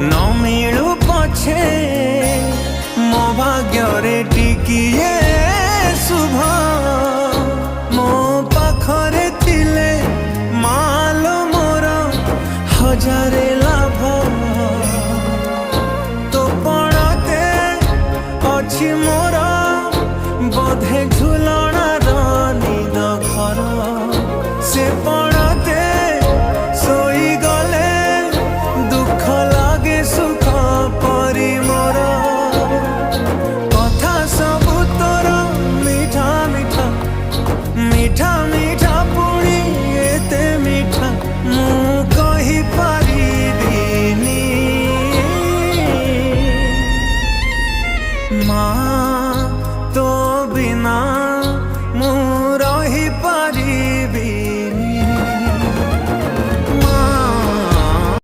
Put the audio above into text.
न मिलू पछे मो भाग्य टिकिए शुभ मो पाखरे थिले माल मोर हजारे लाभ तो पड़ते अच्छी मोर